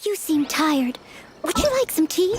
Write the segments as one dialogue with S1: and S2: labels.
S1: You seem tired. Would you like some tea?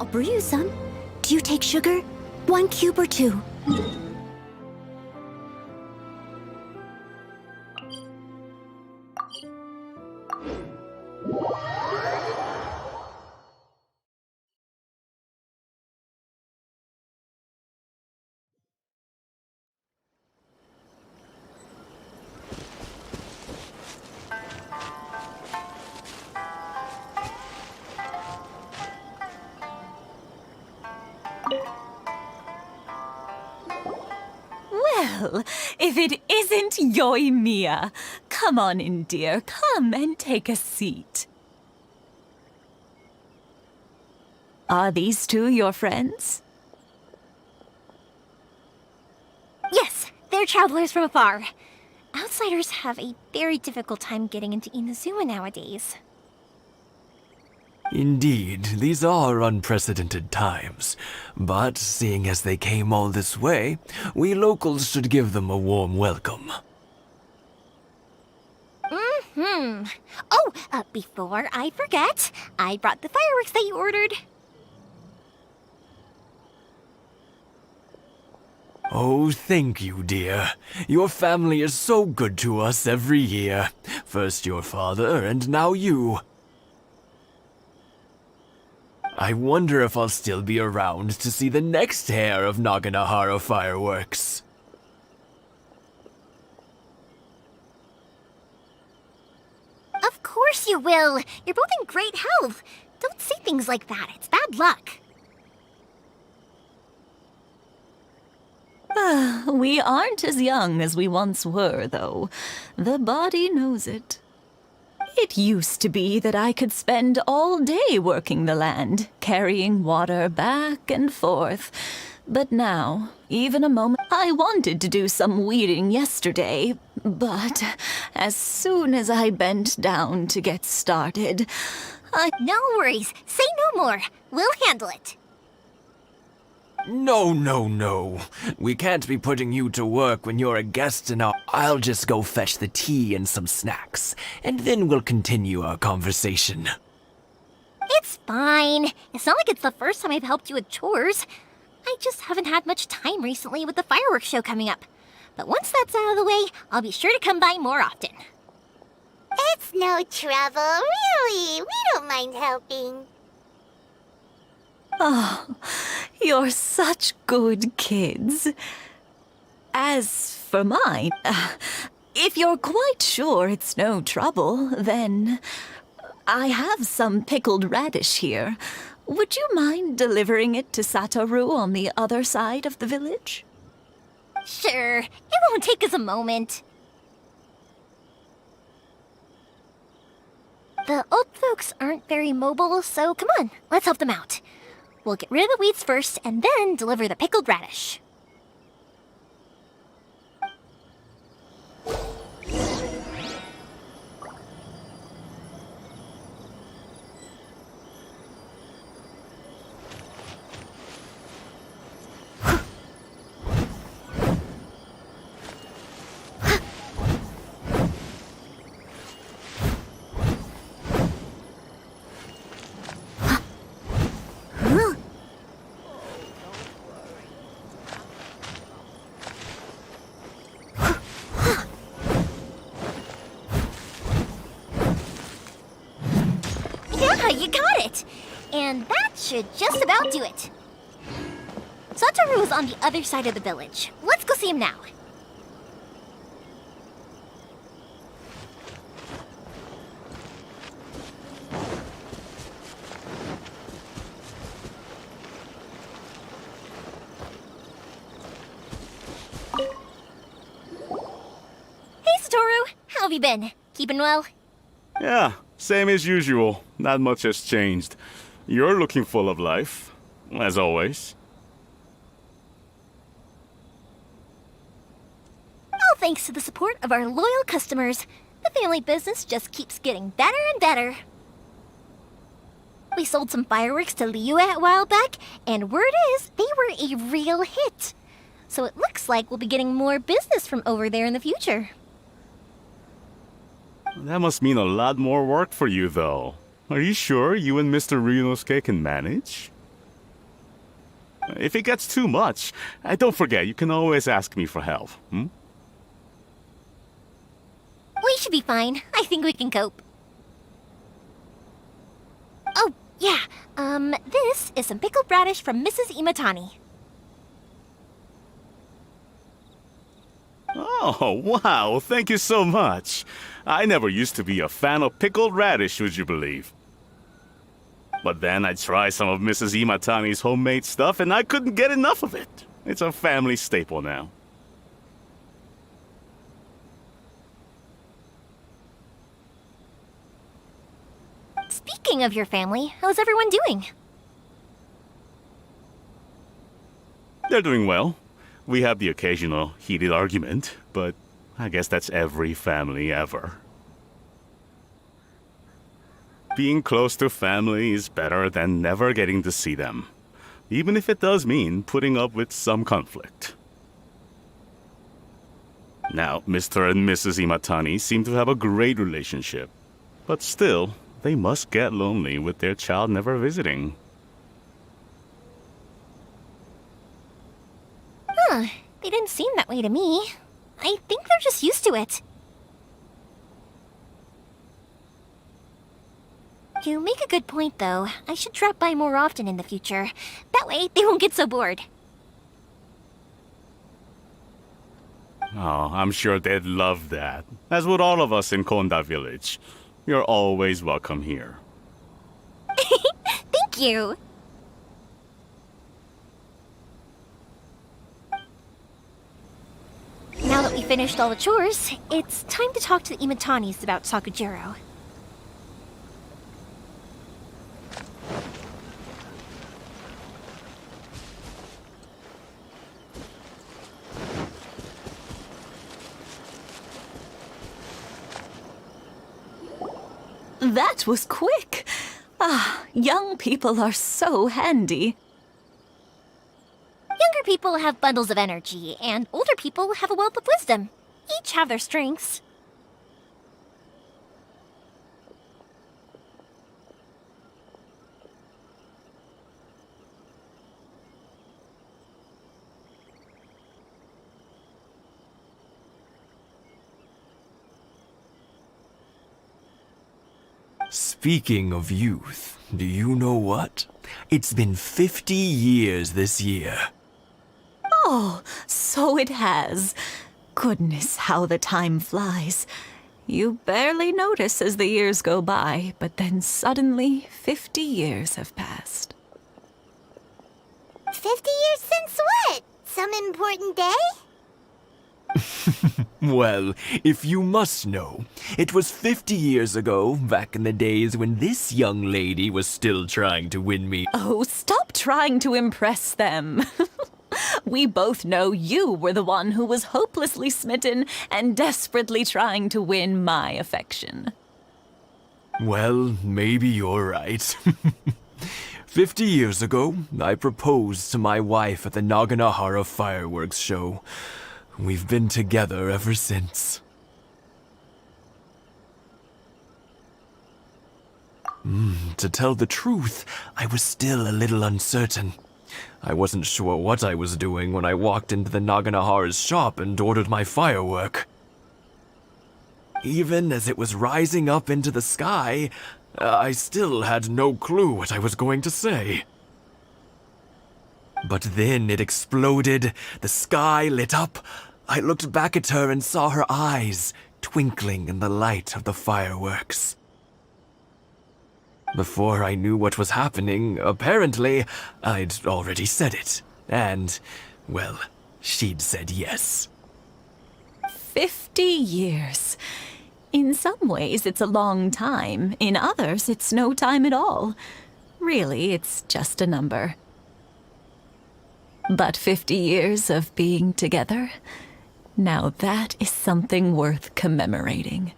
S1: I'll brew you some. Do you take sugar? 1 cube or 2?
S2: Well, if it isn't Yoimiya. Come on in, dear. Come and take a seat. Are these two your friends?
S1: Yes, they're travelers from afar. Outsiders have a very difficult time getting into Inazuma nowadays.
S3: Indeed, these are unprecedented times. But seeing as they came all this way, we locals should give them a warm welcome.
S1: Oh, before I forget, I brought the fireworks that you ordered.
S3: Oh, thank you, dear. Your family is so good to us every year. First your father, and now you. I wonder if I'll still be around to see the next pair of Naganahara fireworks.
S1: Of course you will. You're both in great health. Don't say things like that. It's bad luck.
S2: We aren't as young as we once were, though. The body knows it. It used to be that I could spend all day working the land, carrying water back and forth. But now, even a moment, I wanted to do some weeding yesterday, but as soon as I bent down to get started,
S1: No worries. Say no more. We'll handle it.
S3: No. We can't be putting you to work when you're a guest and I'll just go fetch the tea and some snacks, and then we'll continue our conversation.
S1: It's fine. It's not like it's the first time I've helped you with chores. I just haven't had much time recently with the fireworks show coming up. But once that's out of the way, I'll be sure to come by more often.
S4: It's no trouble, really. We don't mind helping.
S2: oh, you're such good kids. As for mine, if you're quite sure it's no trouble, then I have some pickled radish here. Would you mind delivering it to Satoru on the other side of the village?
S1: Sure. It won't take us a moment. The old folks aren't very mobile, so come on, let's help them out. We'll get rid of the weeds first, and then deliver the pickled radish. You got it! And that should just about do it. Satoru is on the other side of the village. Let's go see him now. you been? Keeping well?
S5: Yeah, same as usual. Not much has changed. You're looking full of life, as always.
S1: All thanks to the support of our loyal customers, the family business just keeps getting better and better. We sold some fireworks to Liyue a while back, and word is they were a real hit. So it looks like we'll be getting more business from over there in the future.
S5: That must mean a lot more work for you, though. Are you sure you and Mr. Ryunosuke can manage? If it gets too much, don't forget, you can always ask me for help, hmm?
S1: We should be fine. I think we can cope. Oh, yeah. This is some pickled radish from Mrs. Imatani.
S5: Oh, wow, thank you so much. I never used to be a fan of pickled radish, would you believe? But then I tried some of Mrs. Imatani's homemade stuff and I couldn't get enough of it. It's a family staple now.
S1: Speaking of your family, how's everyone doing?
S5: They're doing well. We have the occasional heated argument, but I guess that's every family ever. Being close to family is better than never getting to see them, even if it does mean putting up with some conflict. Now, Mr. and Mrs. Imatani seem to have a great relationship, but still, they must get lonely with their child never visiting.
S1: Huh, they didn't seem that way to me. I think they're just used to it. You make a good point, though. I should drop by more often in the future. That way, they won't get so bored.
S5: Oh, I'm sure they'd love that, as would all of us in Konda Village. You're always welcome here.
S1: Thank you! Now that we finished all the chores, it's time to talk to the Imatanis about Sakujiro.
S2: That was quick. Ah, young people are so handy.
S1: Younger people have bundles of energy, and older people have a wealth of wisdom. Each have their strengths.
S3: Speaking of youth, do you know what? It's been 50 years this year.
S2: Oh, so it has. Goodness, how the time flies. You barely notice as the years go by, but then suddenly 50 years have passed.
S4: 50 years since what? Some important day?
S3: Well, if you must know, it was 50 years ago, back in the days when this young lady was still trying to win me.
S2: Oh, stop trying to impress them. We both know you were the one who was hopelessly smitten and desperately trying to win my affection.
S3: Well, maybe you're right. 50 years ago, I proposed to my wife at the Naganahara fireworks show. We've been together ever since. To tell the truth, I was still a little uncertain. I wasn't sure what I was doing when I walked into the Naganahara's shop and ordered my firework. Even as it was rising up into the sky, I still had no clue what I was going to say. But then it exploded, the sky lit up. I looked back at her and saw her eyes twinkling in the light of the fireworks. Before I knew what was happening, apparently, I'd already said it. And, well, she'd said yes.
S2: 50 years. In some ways, it's a long time. In others, it's no time at all. Really, it's just a number. But 50 years of being together, now that is something worth commemorating.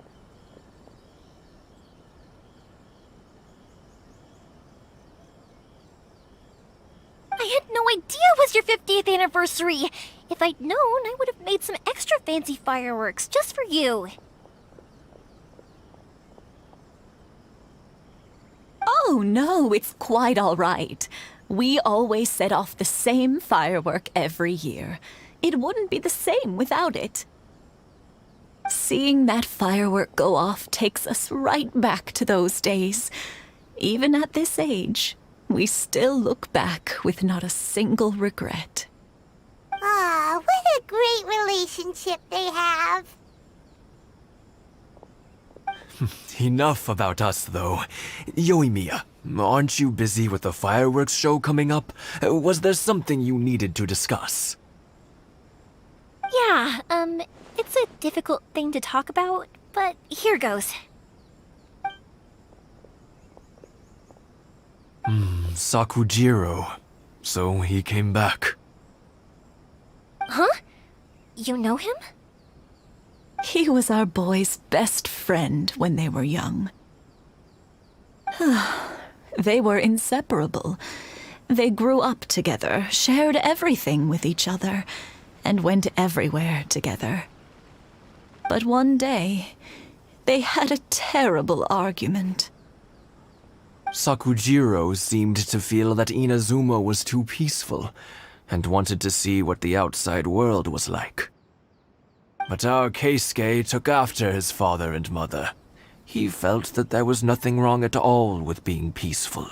S1: I had no idea it was your 50th anniversary. If I'd known, I would have made some extra fancy fireworks just for you.
S2: Oh, no, it's quite all right. We always set off the same firework every year. It wouldn't be the same without it. Seeing that firework go off takes us right back to those days. Even at this age, we still look back with not a single regret.
S4: Ah, what a great relationship they have.
S3: Enough about us, though. Yoimiya, aren't you busy with the fireworks show coming up? Was there something you needed to discuss?
S1: Yeah, it's a difficult thing to talk about, but here goes.
S3: Sakujiro. So he came back.
S1: Huh? You know him?
S2: He was our boys' best friend when they were young. They were inseparable. They grew up together, shared everything with each other, and went everywhere together. But one day, they had a terrible argument.
S3: Sakujiro seemed to feel that Inazuma was too peaceful, and wanted to see what the outside world was like. But our Keisuke took after his father and mother. He felt that there was nothing wrong at all with being peaceful.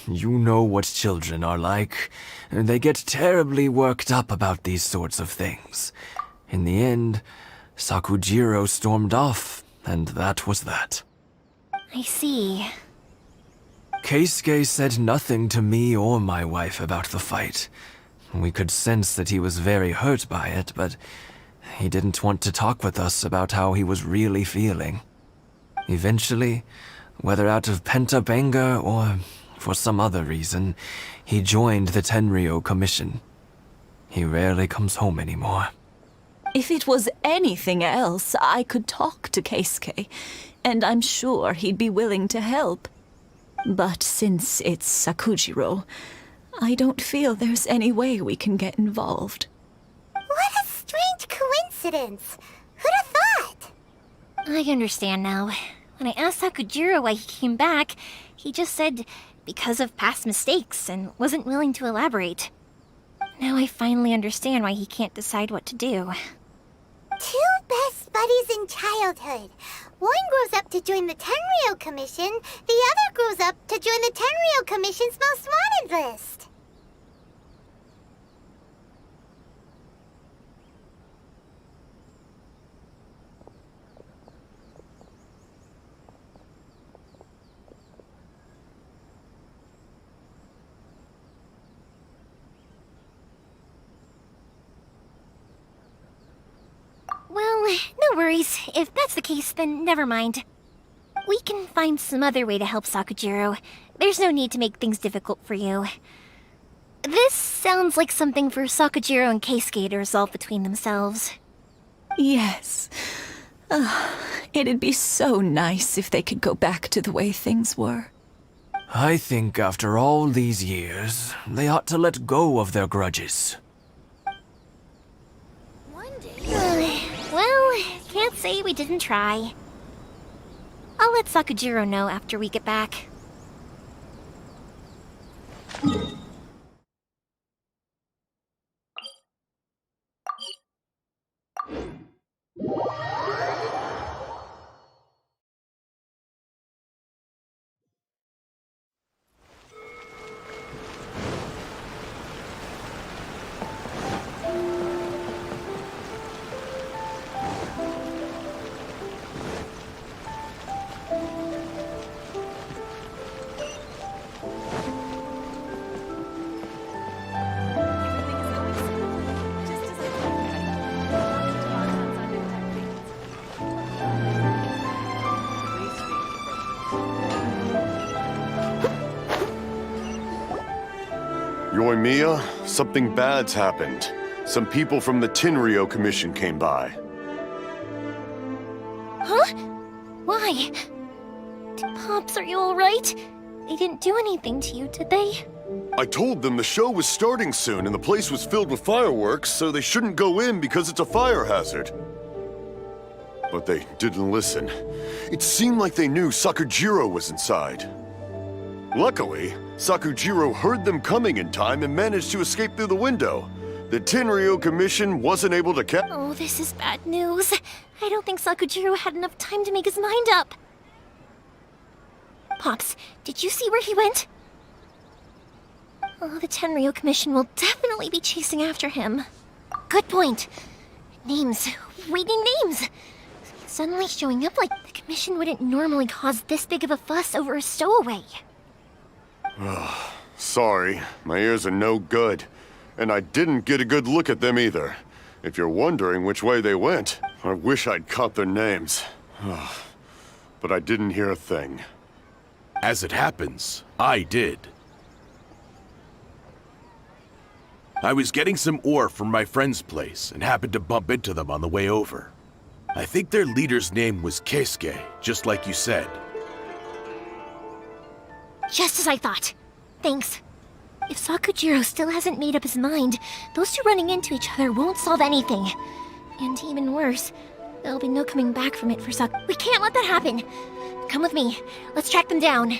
S3: You know what children are like. They get terribly worked up about these sorts of things. In the end, Sakujiro stormed off, and that was that.
S1: I see.
S3: Keisuke said nothing to me or my wife about the fight. We could sense that he was very hurt by it, but he didn't want to talk with us about how he was really feeling. Eventually, whether out of pent-up anger or for some other reason, he joined the Tenryou Commission. He rarely comes home anymore.
S2: If it was anything else, I could talk to Keisuke, and I'm sure he'd be willing to help. But since it's Sakujiro, I don't feel there's any way we can get involved.
S4: What a strange coincidence. Who'd have thought?
S1: I understand now. When I asked Sakujiro why he came back, he just said because of past mistakes and wasn't willing to elaborate. Now I finally understand why he can't decide what to do.
S4: Two best buddies in childhood. One grows up to join the Tenryou Commission, the other grows up to join the Tenryou Commission's most wanted list.
S1: no worries. If that's the case, then never mind. We can find some other way to help Sakujiro. There's no need to make things difficult for you. This sounds like something for Sakujiro and Keisuke to resolve between themselves.
S2: Yes. It'd be so nice if they could go back to the way things were.
S3: I think after all these years, they ought to let go of their grudges.
S1: Well, can't say we didn't try. I'll let Sakujiro know after we get back.
S6: Yoimiya, something bad's happened. Some people from the Tenryou Commission came by.
S1: Huh? Why? Pops, are you alright? They didn't do anything to you, did they?
S6: I told them the show was starting soon and the place was filled with fireworks, so they shouldn't go in because it's a fire hazard. But they didn't listen. It seemed like they knew Sakujiro was inside. Luckily, Sakujiro heard them coming in time and managed to escape through the window. The Tenryou Commission wasn't able to catch—
S1: Oh, this is bad news. I don't think Sakujiro had enough time to make his mind up. Pops, did you see where he went? Oh, the Tenryou Commission will definitely be chasing after him. Good point. Names. We need names. Suddenly showing up like the Commission wouldn't normally cause this big of a fuss over a stowaway.
S6: Sorry, my ears are no good. And I didn't get a good look at them either. If you're wondering which way they went, I wish I'd caught their names. But I didn't hear a thing.
S7: As it happens, I did. I was getting some ore from my friend's place and happened to bump into them on the way over. I think their leader's name was Keisuke, just like you said.
S1: Just as I thought. Thanks. If Sakujiro still hasn't made up his mind, those two running into each other won't solve anything. And even worse, there'll be no coming back from it for We can't let that happen! Come with me. Let's track them down.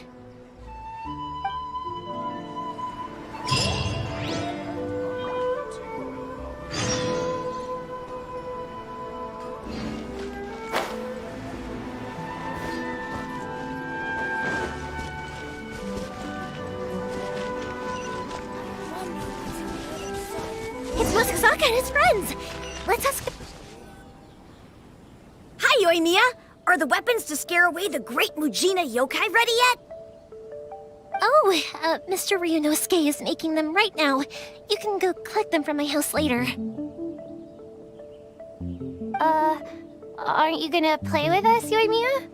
S1: It's Masasaka and his friends! Let's ask—
S8: Hi, Yoimiya! Are the weapons to scare away the great Mujina yokai ready yet?
S1: Oh, Mr. Ryunosuke is making them right now. You can go collect them from my house later.
S4: Aren't you gonna play with us, Yoimiya?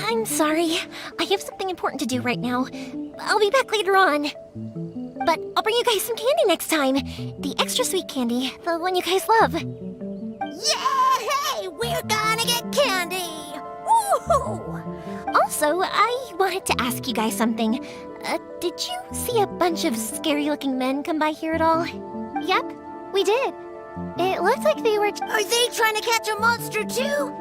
S1: I'm sorry. I have something important to do right now. I'll be back later on. But I'll bring you guys some candy next time. The extra sweet candy, the one you guys love.
S8: Yay! We're gonna get candy! Woohoo!
S1: Also, I wanted to ask you guys something. Did you see a bunch of scary-looking men come by here at all?
S4: Yep, we did. It looked like they were—
S8: Are they trying to catch a monster too?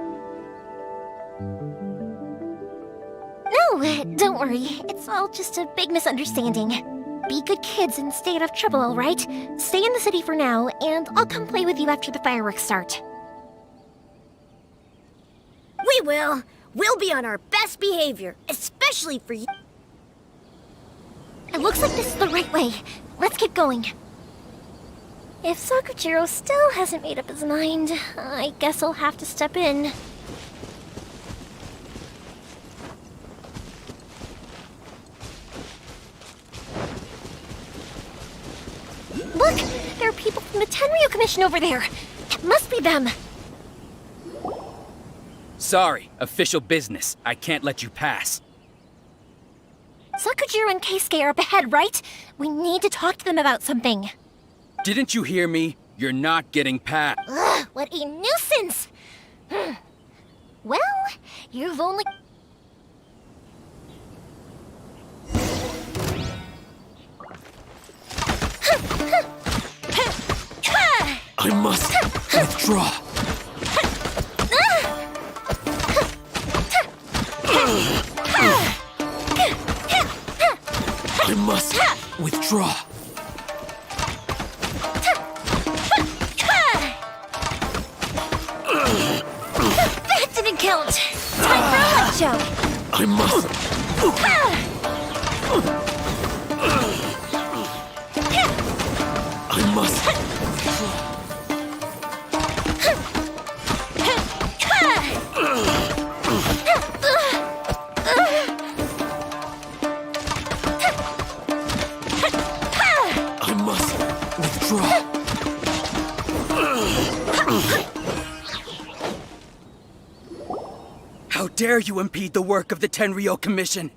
S1: No, don't worry. It's all just a big misunderstanding. Be good kids and stay out of trouble, all right? Stay in the city for now, and I'll come play with you after the fireworks start.
S8: We will. We'll be on our best behavior, especially for you.
S1: It looks like this is the right way. Let's get going. If Sakujiro still hasn't made up his mind, I guess I'll have to step in. Look! There are people from the Tenryou Commission over there! It must be them!
S9: Sorry, official business. I can't let you pass.
S1: Sakujiro and Keisuke are up ahead, right? We need to talk to them about something.
S9: Didn't you hear me? You're not getting past.
S1: Ugh, what a nuisance! Well, you've only...
S3: I must withdraw. I must withdraw.
S1: That didn't count! Time for a light show!
S3: I must. I must. I must withdraw.
S9: How dare you impede the work of the Tenryou Commission?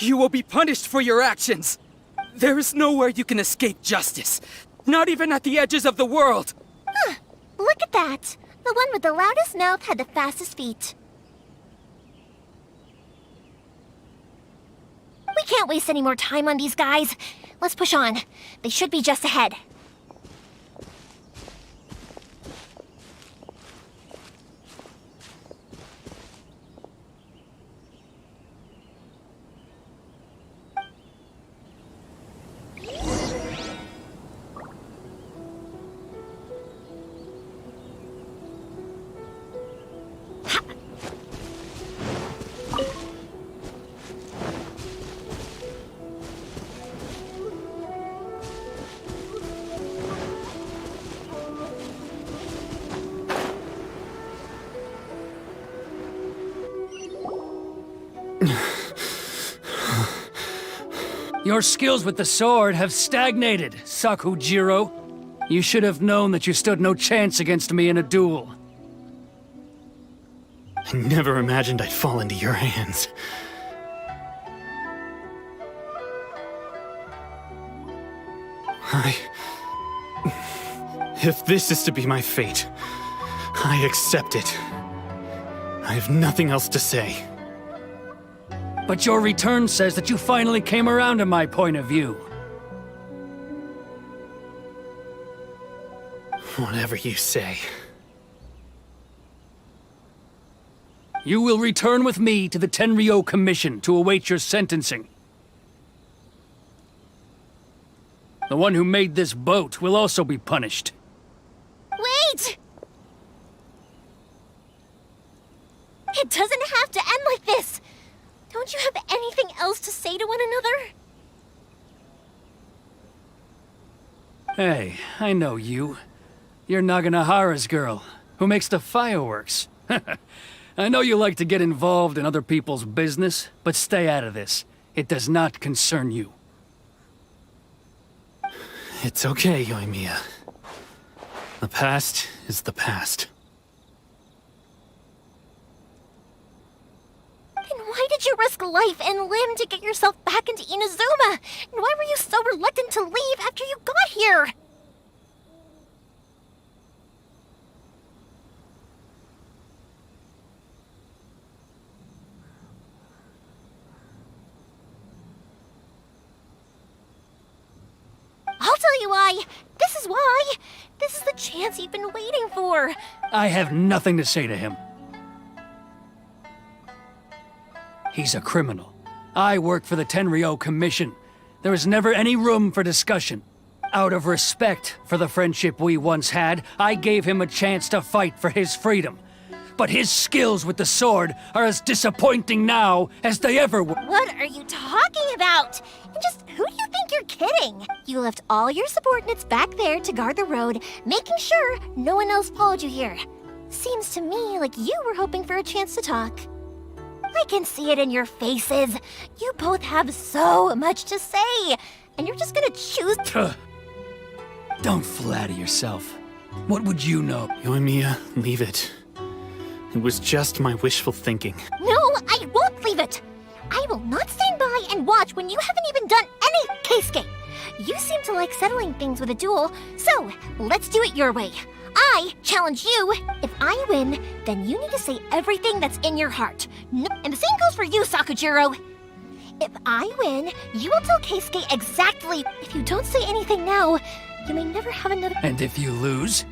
S9: You will be punished for your actions. There is nowhere you can escape justice. Not even at the edges of the world.
S1: Look at that! The one with the loudest mouth had the fastest feet. We can't waste any more time on these guys. Let's push on. They should be just ahead.
S10: Your skills with the sword have stagnated, Sakujiro. You should have known that you stood no chance against me in a duel.
S11: I never imagined I'd fall into your hands. If this is to be my fate, I accept it. I have nothing else to say.
S10: But your return says that you finally came around to my point of view.
S11: Whatever you say.
S10: You will return with me to the Tenryou Commission to await your sentencing. The one who made this boat will also be punished.
S1: Wait! It doesn't have to end like this! Don't you have anything else to say to one another?
S10: Hey, I know you. You're Naganahara's girl, who makes the fireworks. I know you like to get involved in other people's business, but stay out of this. It does not concern you.
S11: It's okay, Yoimiya. The past is the past.
S1: Then why did you risk life and limb to get yourself back into Inazuma? And why were you so reluctant to leave after you got here? I'll tell you why. This is why. This is the chance you've been waiting for.
S10: I have nothing to say to him. He's a criminal. I work for the Tenryou Commission. There is never any room for discussion. Out of respect for the friendship we once had, I gave him a chance to fight for his freedom. But his skills with the sword are as disappointing now as they ever were.
S1: What are you talking about? And just who do you think you're kidding? You left all your subordinates back there to guard the road, making sure no one else followed you here. Seems to me like you were hoping for a chance to talk. I can see it in your faces. You both have so much to say, and you're just gonna choose to...
S10: Don't flatter yourself. What would you know?
S11: Yoimiya, leave it. It was just my wishful thinking.
S1: No, I won't leave it! I will not stand by and watch when you haven't even done any Keisuke! You seem to like settling things with a duel, so let's do it your way. I challenge you. If I win, then you need to say everything that's in your heart. No, and the same goes for you, Sakujiro. If I win, you will tell Keisuke exactly. If you don't say anything now, you may never have another.
S10: And if you lose?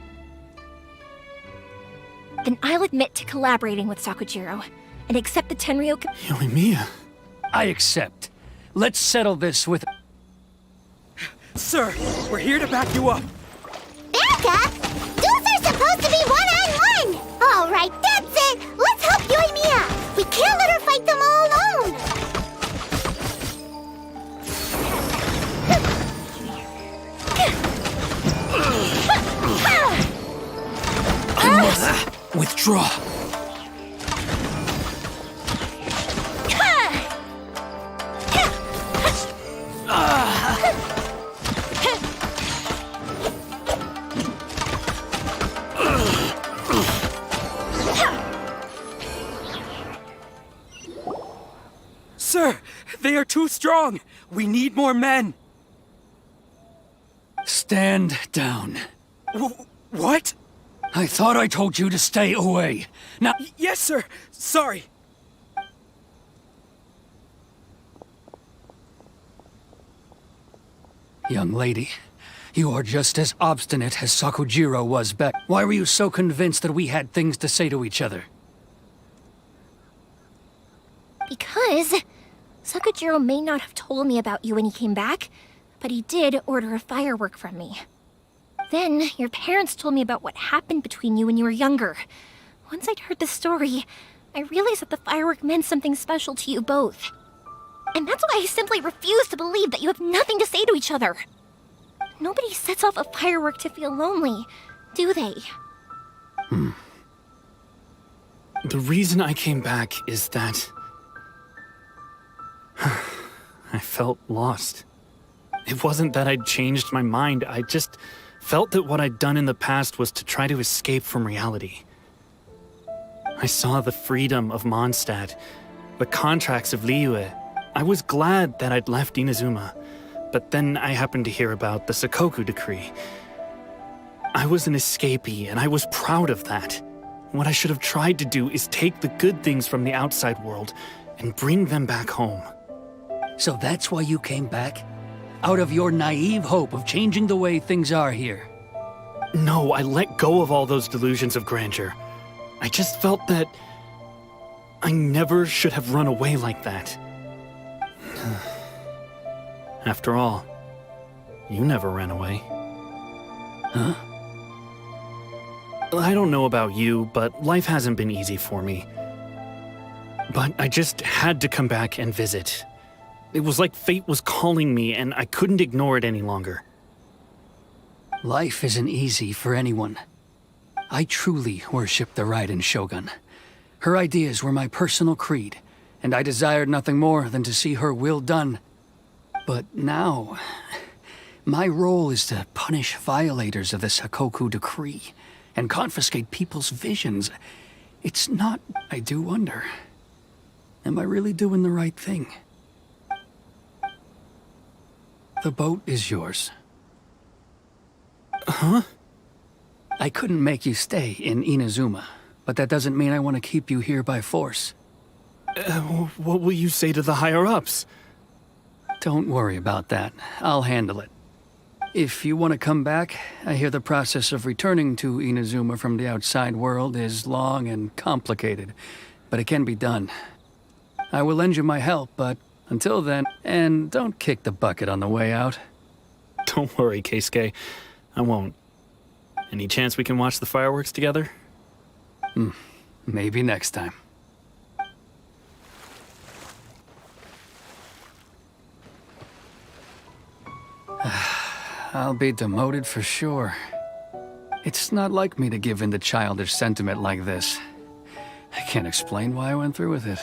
S1: Then I'll admit to collaborating with Sakujiro and accept the Tenryo.
S11: Yoimiya.
S10: I accept. Let's settle this with...
S9: Sir, we're here to back you up.
S4: Back up? Duels are supposed to be one-on-one! All right, that's it! Let's help Yoimiya! We can't let her fight them all alone!
S10: I must withdraw.
S9: Sir, they are too strong. We need more men.
S10: Stand down.
S9: What?
S10: I thought I told you to stay away. Now...
S9: Yes, sir. Sorry.
S10: Young lady, you are just as obstinate as Sakujiro was back. Why were you so convinced that we had things to say to each other?
S1: Because Sakujiro may not have told me about you when he came back, but he did order a firework from me. Then, your parents told me about what happened between you when you were younger. Once I'd heard the story, I realized that the firework meant something special to you both. And that's why I simply refuse to believe that you have nothing to say to each other. Nobody sets off a firework to feel lonely, do they?
S11: The reason I came back is that... I felt lost. It wasn't that I'd changed my mind, I just felt that what I'd done in the past was to try to escape from reality. I saw the freedom of Mondstadt, the contracts of Liyue. I was glad that I'd left Inazuma, but then I happened to hear about the Sakoku decree. I was an escapee, and I was proud of that. What I should have tried to do is take the good things from the outside world and bring them back home.
S10: So that's why you came back? Out of your naive hope of changing the way things are here?
S11: No, I let go of all those delusions of grandeur. I just felt that I never should have run away like that. After all, you never ran away.
S10: Huh?
S11: I don't know about you, but life hasn't been easy for me. But I just had to come back and visit. It was like fate was calling me, and I couldn't ignore it any longer.
S10: Life isn't easy for anyone. I truly worship the Raiden Shogun. Her ideas were my personal creed, and I desired nothing more than to see her will done. But now, my role is to punish violators of the Sakoku decree and confiscate people's visions. It's not... I do wonder, am I really doing the right thing? The boat is yours.
S11: Huh?
S10: I couldn't make you stay in Inazuma, but that doesn't mean I want to keep you here by force.
S11: What will you say to the higher-ups?
S10: Don't worry about that. I'll handle it. If you want to come back, I hear the process of returning to Inazuma from the outside world is long and complicated, but it can be done. I will lend you my help, but until then, and don't kick the bucket on the way out.
S11: Don't worry, Keisuke. I won't. Any chance we can watch the fireworks together?
S10: Maybe next time. I'll be demoted for sure. It's not like me to give in to childish sentiment like this. I can't explain why I went through with it.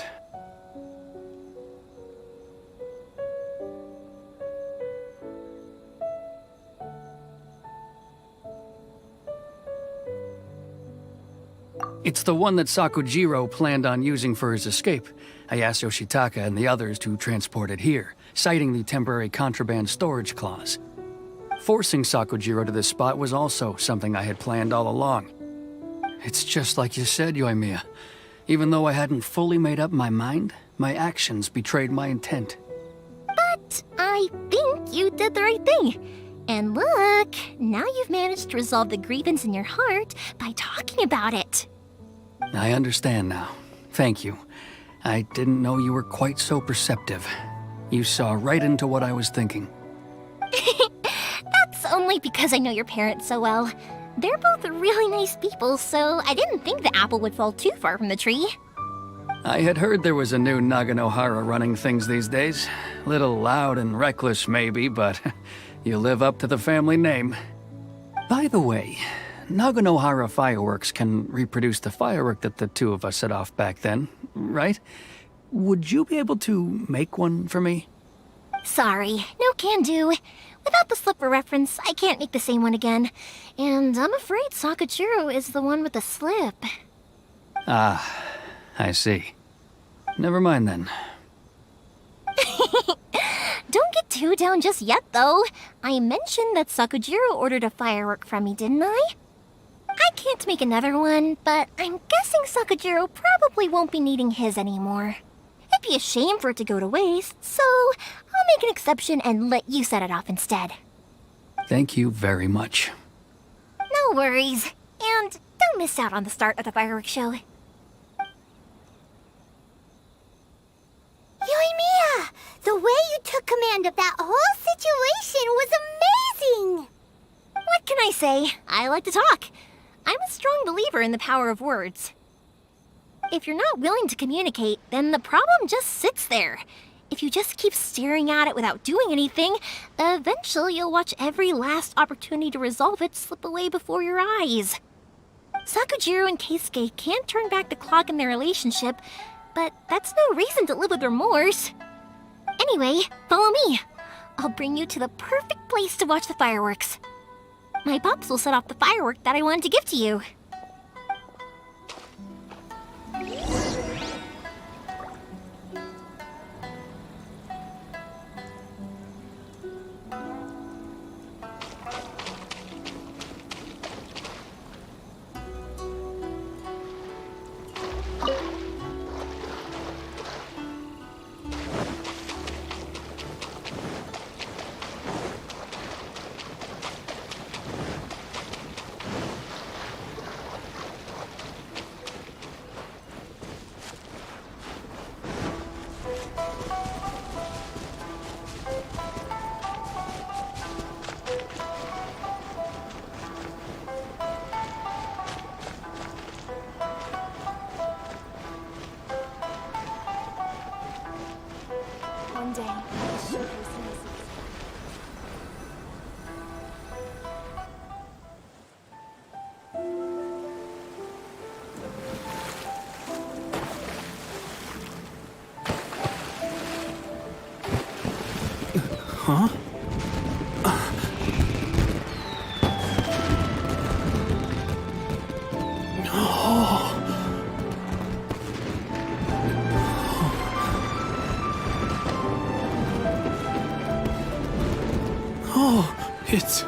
S10: It's the one that Sakujiro planned on using for his escape. I asked Yoshitaka and the others to transport it here, citing the temporary contraband storage clause. Forcing Sakujiro to this spot was also something I had planned all along. It's just like you said, Yoimiya. Even though I hadn't fully made up my mind, my actions betrayed my intent.
S1: But I think you did the right thing. And look, now you've managed to resolve the grievance in your heart by talking about it.
S10: I understand now. Thank you. I didn't know you were quite so perceptive. You saw right into what I was thinking.
S1: That's only because I know your parents so well. They're both really nice people, so I didn't think the apple would fall too far from the tree.
S10: I had heard there was a new Naganohara running things these days. Little loud and reckless, maybe, but you live up to the family name. By the way, Naganohara fireworks can reproduce the firework that the two of us set off back then, right? Would you be able to make one for me?
S1: Sorry, no can do. Without the slipper reference, I can't make the same one again. And I'm afraid Sakujiro is the one with the slip.
S10: Ah, I see. Never mind then.
S1: Don't get too down just yet, though. I mentioned that Sakujiro ordered a firework from me, didn't I? I can't make another one, but I'm guessing Sakujiro probably won't be needing his anymore. It'd be a shame for it to go to waste, so I'll make an exception and let you set it off instead.
S10: Thank you very much.
S1: No worries. And don't miss out on the start of the fireworks show.
S4: Yoimiya! The way you took command of that whole situation was amazing!
S1: What can I say? I like to talk. I'm a strong believer in the power of words. If you're not willing to communicate, then the problem just sits there. If you just keep staring at it without doing anything, eventually you'll watch every last opportunity to resolve it slip away before your eyes. Sakujiro and Keisuke can't turn back the clock in their relationship, but that's no reason to live with remorse. Anyway, follow me. I'll bring you to the perfect place to watch the fireworks. My pops will set off the firework that I wanted to give to you. One day, I'll show you some messages.
S11: Huh? Oh, it's...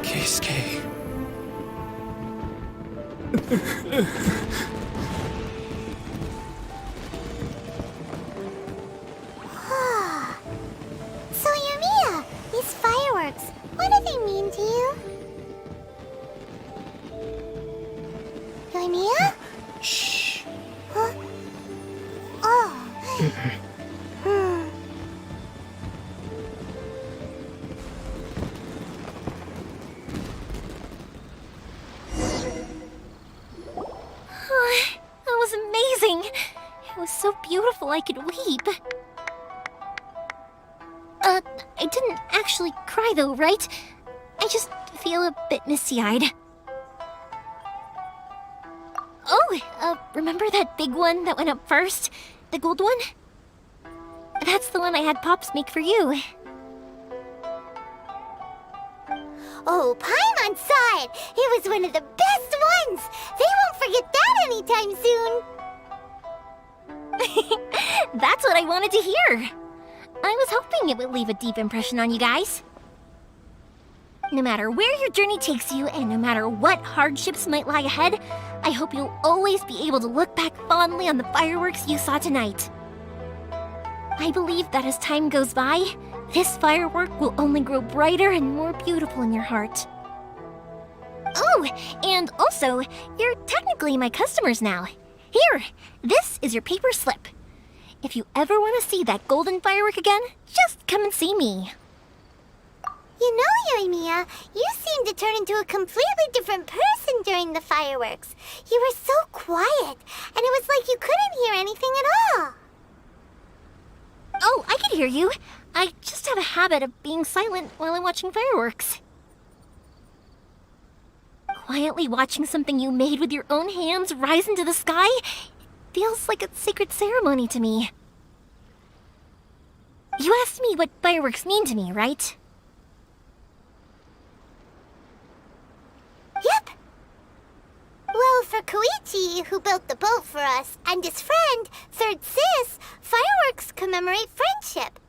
S11: Keisuke.
S4: So, Yoimiya, these fireworks, what do they mean to you? Yoimiya?
S11: Shh.
S4: Huh? Oh.
S1: That was amazing. It was so beautiful I could weep. I didn't actually cry though, right? I just feel a bit misty-eyed. Oh, remember that big one that went up first? The gold one? That's the one I had Pops make for you.
S4: Oh, Paimon saw it! It was one of the best ones! They won't forget that anytime soon!
S1: That's what I wanted to hear. I was hoping it would leave a deep impression on you guys. No matter where your journey takes you, and no matter what hardships might lie ahead, I hope you'll always be able to look back fondly on the fireworks you saw tonight. I believe that as time goes by, this firework will only grow brighter and more beautiful in your heart. Oh, and also, you're technically my customers now. Here, this is your paper slip. If you ever want to see that golden firework again, just come and see me.
S4: You know, Yoimiya, you seemed to turn into a completely different person during the fireworks. You were so quiet, and it was like you couldn't hear anything at all.
S1: Oh, I can hear you. I just have a habit of being silent while I'm watching fireworks. Quietly watching something you made with your own hands rise into the sky feels like a sacred ceremony to me. You asked me what fireworks mean to me, right?
S4: Yep. Well, for Koichi, who built the boat for us, and his friend, Third Sis, fireworks commemorate friendship.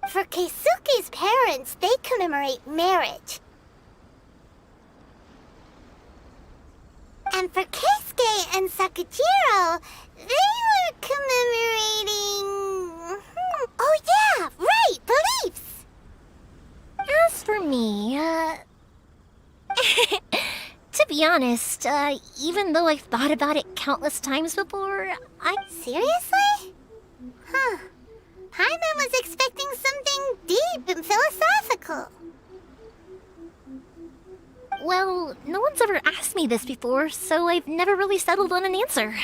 S4: For Keisuke's parents, they commemorate marriage. And for Keisuke and Sakujiro, they were commemorating... Oh yeah, right, beliefs!
S1: As for me, to be honest, even though I've thought about it countless times before,
S4: Seriously? Huh. Paimon was expecting something deep and philosophical.
S1: Well, no one's ever asked me this before, so I've never really settled on an answer.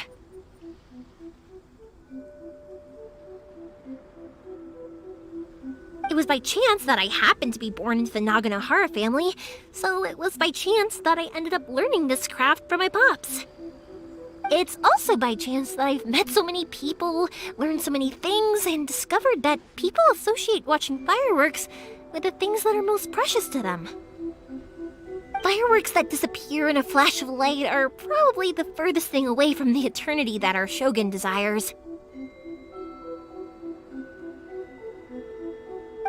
S1: It was by chance that I happened to be born into the Naganohara family, so it was by chance that I ended up learning this craft from my pops. It's also by chance that I've met so many people, learned so many things, and discovered that people associate watching fireworks with the things that are most precious to them. Fireworks that disappear in a flash of light are probably the furthest thing away from the eternity that our shogun desires.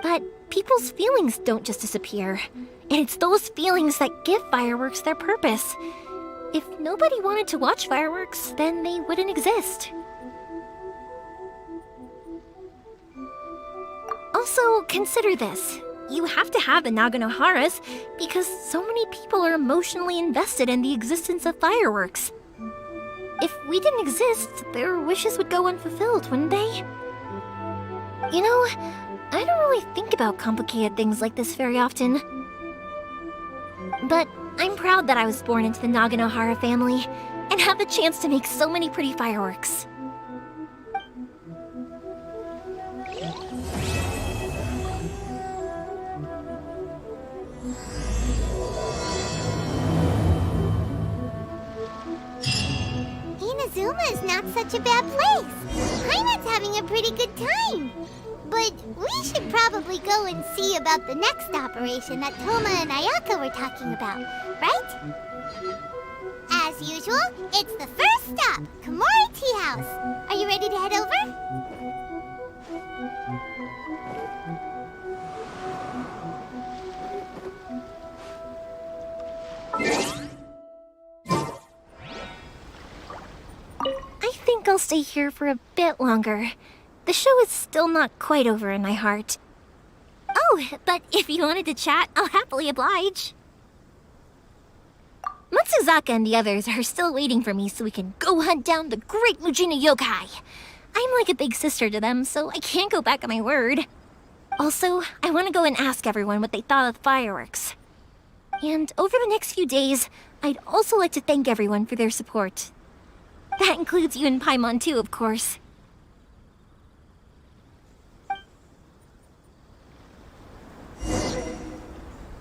S1: But people's feelings don't just disappear, and it's those feelings that give fireworks their purpose. If nobody wanted to watch fireworks, then they wouldn't exist. Also, consider this. You have to have the Naganoharas because so many people are emotionally invested in the existence of fireworks. If we didn't exist, their wishes would go unfulfilled, wouldn't they? You know, I don't really think about complicated things like this very often. But I'm proud that I was born into the Naganohara family and have the chance to make so many pretty fireworks.
S4: Inazuma is not such a bad place. Paimon's having a pretty good time. But we should probably go and see about the next operation that Toma and Ayaka were talking about, right? As usual, it's the first stop, Komori Tea House. Are you ready to head over?
S1: I think I'll stay here for a bit longer. The show is still not quite over in my heart. Oh, but if you wanted to chat, I'll happily oblige. Matsuzaka and the others are still waiting for me so we can go hunt down the great Mujina yokai. I'm like a big sister to them, so I can't go back on my word. Also, I want to go and ask everyone what they thought of the fireworks. And over the next few days, I'd also like to thank everyone for their support. That includes you and Paimon too, of course.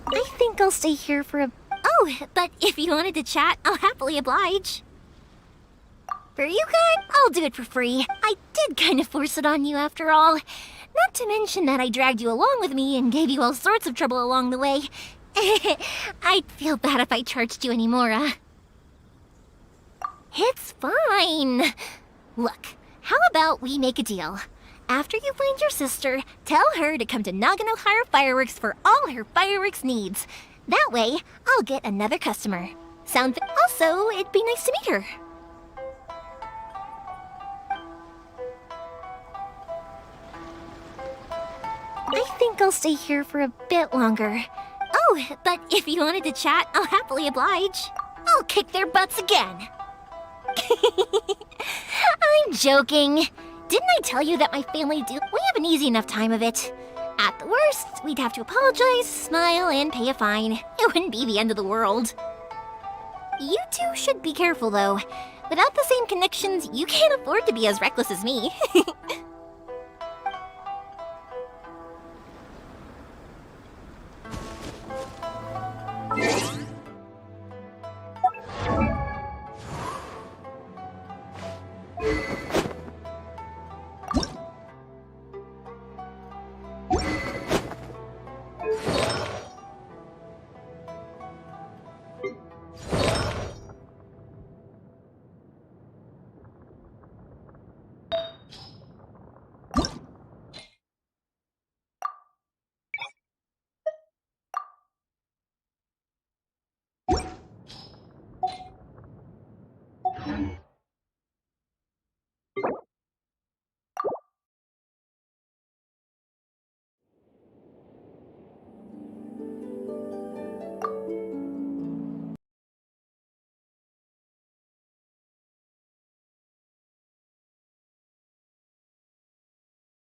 S1: I think I'll stay here for a... Oh, but if you wanted to chat, I'll happily oblige. For Yukon, I'll do it for free. I did kind of force it on you after all. Not to mention that I dragged you along with me and gave you all sorts of trouble along the way. I'd feel bad if I charged you any more, It's fine. Look, how about we make a deal? After you find your sister, tell her to come to Naganohara Fireworks for all her fireworks needs. That way, I'll get another customer. Sound also, it'd be nice to meet her. I think I'll stay here for a bit longer. Oh, but if you wanted to chat, I'll happily oblige. I'll kick their butts again. I'm joking. Didn't I tell you that my family we have an easy enough time of it? At the worst, we'd have to apologize, smile, and pay a fine. It wouldn't be the end of the world. You two should be careful, though. Without the same connections, you can't afford to be as reckless as me.